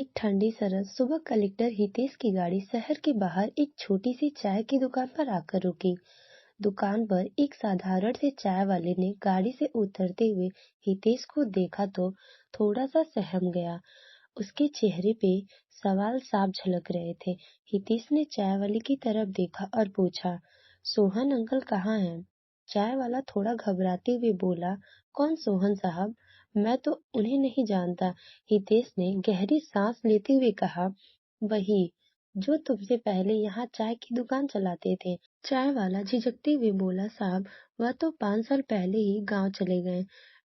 एक ठंडी सरद सुबह कलेक्टर हितेश की गाड़ी शहर के बाहर एक छोटी सी चाय की दुकान पर आकर रुकी। दुकान पर एक साधारण से चाय वाले ने गाड़ी से उतरते हुए हितेश को देखा तो थोड़ा सा सहम गया। उसके चेहरे पे सवाल साफ झलक रहे थे। हितेश ने चाय वाले की तरफ देखा और पूछा, सोहन अंकल कहाँ हैं? चाय वाला थोड़ा घबराते हुए बोला, कौन सोहन साहब? मैं तो उन्हें नहीं जानता। हितेश ने गहरी सांस लेते हुए कहा, वही जो तुमसे पहले यहाँ चाय की दुकान चलाते थे। चाय वाला झिझकते हुए बोला, साहब वह तो 5 साल पहले ही गांव चले गए,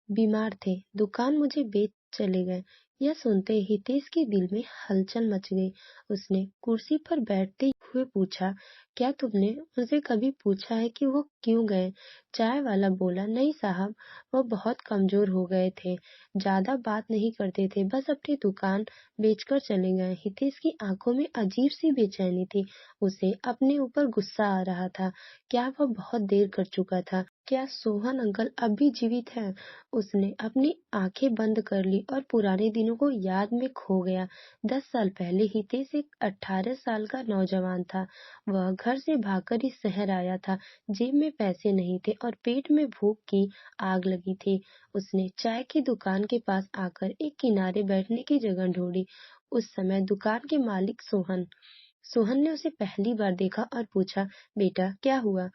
बीमार थे, दुकान मुझे बेच चले गए। यह सुनते ही हितेश के दिल में हलचल मच गई। उसने कुर्सी पर बैठते हुए पूछा, क्या तुमने उनसे कभी पूछा है कि वो क्यों गए? चाय वाला बोला, नहीं साहब, वो बहुत कमजोर हो गए थे, ज्यादा बात नहीं करते थे, बस अपनी दुकान बेचकर चले गए। हितेश की आंखों में अजीब सी बेचैनी थी। उसे अपने ऊपर गुस्सा आ रहा था। क्या वह बहुत देर कर चुका था? क्या सोहन अंकल अब भी जीवित हैं? उसने अपनी आंखें बंद कर ली और पुराने दिनों को याद में खो गया। 10 साल पहले हितेश एक 18 साल का नौजवान था। वह घर से भागकर इस शहर आया था। जेब में पैसे नहीं थे और पेट में भूख की आग लगी थी। उसने चाय की दुकान के पास आकर एक किनारे बैठने की जगह ढूंढी। उस समय दुकान के मालिक सोहन सोहन ने उसे पहली बार देखा और पूछा, बेटा क्या हुआ?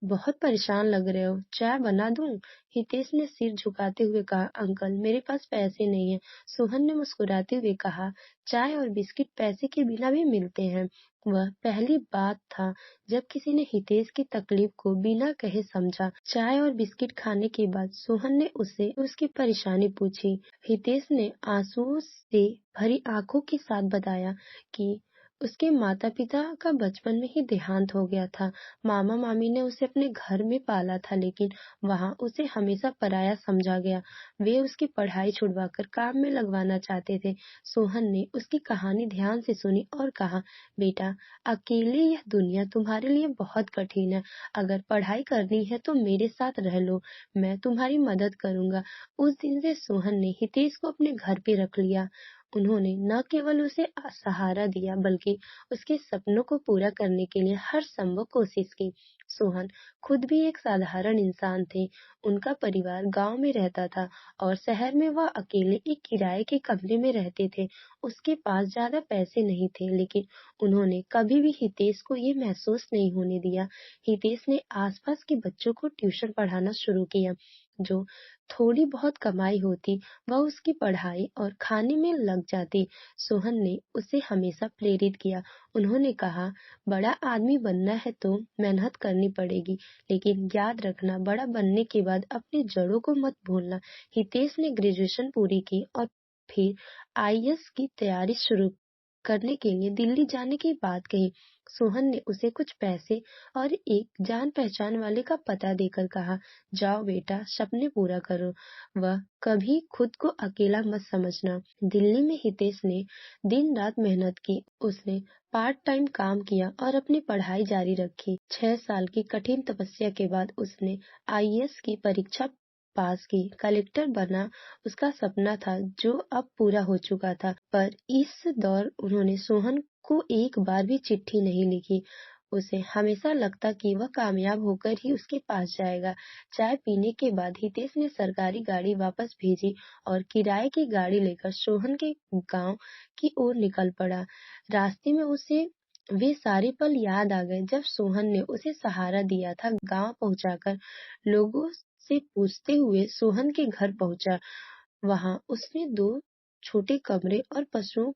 बहुत परेशान लग रहे हो, चाय बना दूं? हितेश ने सिर झुकाते हुए कहा, अंकल मेरे पास पैसे नहीं है। सोहन ने मुस्कुराते हुए कहा, चाय और बिस्किट पैसे के बिना भी मिलते हैं। वह पहली बात था जब किसी ने हितेश की तकलीफ को बिना कहे समझा। चाय और बिस्किट खाने के बाद सोहन ने उससे उसकी परेशानी पूछी। हितेश ने आंसुओं से भरी आंखों के साथ बताया कि उसके माता पिता का बचपन में ही देहांत हो गया था। मामा मामी ने उसे अपने घर में पाला था, लेकिन वहां उसे हमेशा पराया समझा गया। वे उसकी पढ़ाई छुड़वाकर काम में लगवाना चाहते थे। सोहन ने उसकी कहानी ध्यान से सुनी और कहा, बेटा अकेले यह दुनिया तुम्हारे लिए बहुत कठिन है। अगर पढ़ाई करनी है तो मेरे साथ रह लो, मैं तुम्हारी मदद करूंगा। उस दिन से सोहन ने हितेश को अपने घर पे रख लिया। उन्होंने न केवल उसे सहारा दिया बल्कि उसके सपनों को पूरा करने के लिए हर संभव कोशिश की। सोहन खुद भी एक साधारण इंसान थे। उनका परिवार गांव में रहता था और शहर में वह अकेले एक किराए के कमरे में रहते थे। उसके पास ज्यादा पैसे नहीं थे, लेकिन उन्होंने कभी भी हितेश को ये महसूस नहीं होने दिया। हितेश ने आसपास के बच्चों को ट्यूशन पढ़ाना शुरू किया। जो थोड़ी बहुत कमाई होती वह उसकी पढ़ाई और खाने में लग जाती। सोहन ने उसे हमेशा प्रेरित किया। उन्होंने कहा, बड़ा आदमी बनना है तो मेहनत करनी पड़ेगी, लेकिन याद रखना बड़ा बनने के बाद अपनी जड़ों को मत भूलना। हितेश ने ग्रेजुएशन पूरी की और फिर आईएएस की तैयारी शुरू करने के लिए दिल्ली जाने की बात कही। सोहन ने उसे कुछ पैसे और एक जान पहचान वाले का पता देकर कहा, जाओ बेटा सपने पूरा करो। वह कभी खुद को अकेला मत समझना। दिल्ली में हितेश ने दिन रात मेहनत की। उसने पार्ट टाइम काम किया और अपनी पढ़ाई जारी रखी। 6 साल की कठिन तपस्या के बाद उसने आईएएस की परीक्षा पास की। कलेक्टर बना उसका सपना था जो अब पूरा हो चुका था। पर इस दौर उन्होंने सोहन को एक बार भी चिट्ठी नहीं लिखी। उसे हमेशा लगता कि वह कामयाब होकर ही उसके पास जाएगा। चाय पीने के बाद हितेश ने सरकारी गाड़ी वापस भेजी और किराए की गाड़ी लेकर सोहन के गांव की ओर निकल पड़ा। रास्ते में उसे वे सारे पल याद आ गए जब सोहन ने उसे सहारा दिया था। गांव पहुंचाकर लोगों से पूछते हुए सोहन के घर पहुंचा। वहां उसने 2 छोटे कमरे और पशुओं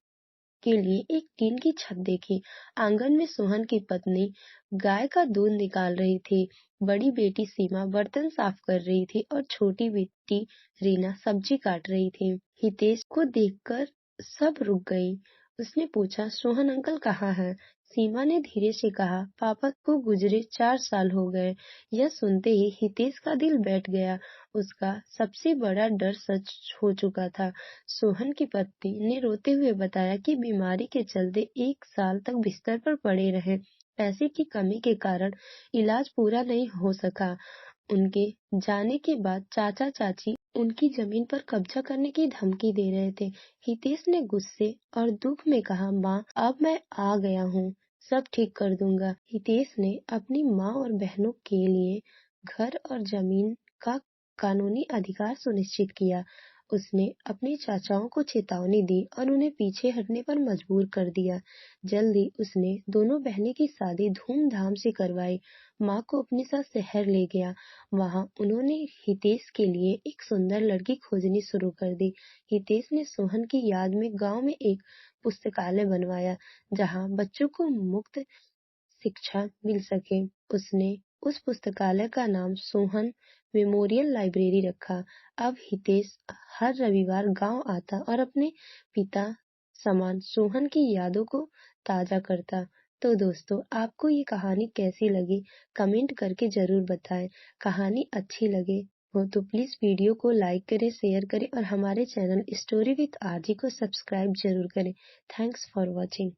के लिए एक टीन की छत देखी। आंगन में सोहन की पत्नी गाय का दूध निकाल रही थी। बड़ी बेटी सीमा बर्तन साफ कर रही थी और छोटी बेटी रीना सब्जी काट रही थी। हितेश को देखकर सब रुक गई। उसने पूछा, सोहन अंकल कहाँ हैं? सीमा ने धीरे से कहा, पापा को गुजरे 4 साल हो गए। यह सुनते ही हितेश का दिल बैठ गया। उसका सबसे बड़ा डर सच हो चुका था। सोहन की पत्नी ने रोते हुए बताया कि बीमारी के चलते 1 साल तक बिस्तर पर पड़े रहे। पैसे की कमी के कारण इलाज पूरा नहीं हो सका। उनके जाने के बाद चाचा चाची उनकी जमीन पर कब्जा करने की धमकी दे रहे थे। हितेश ने गुस्से और दुख में कहा, माँ अब मैं आ गया हूँ, सब ठीक कर दूंगा। हितेश ने अपनी माँ और बहनों के लिए घर और जमीन का कानूनी अधिकार सुनिश्चित किया। उसने अपने चाचाओं को चेतावनी दी और उन्हें पीछे हटने पर मजबूर कर दिया। जल्दी उसने दोनों बहनें की शादी धूमधाम से करवाई। माँ को अपने साथ शहर ले गया। वहां उन्होंने हितेश के लिए एक सुंदर लड़की खोजनी शुरू कर दी। हितेश ने सोहन की याद में गांव में एक पुस्तकालय बनवाया जहां बच्चों को मुफ्त शिक्षा मिल सके। उसने उस पुस्तकालय का नाम सोहन मेमोरियल लाइब्रेरी रखा। अब हितेश हर रविवार गांव आता और अपने पिता समान सोहन की यादों को ताजा करता। तो दोस्तों, आपको ये कहानी कैसी लगी कमेंट करके जरूर बताएं। कहानी अच्छी लगे हो तो प्लीज वीडियो को लाइक करें, शेयर करें और हमारे चैनल स्टोरी विद आरजी को सब्सक्राइब जरूर करें। Thanks for watching.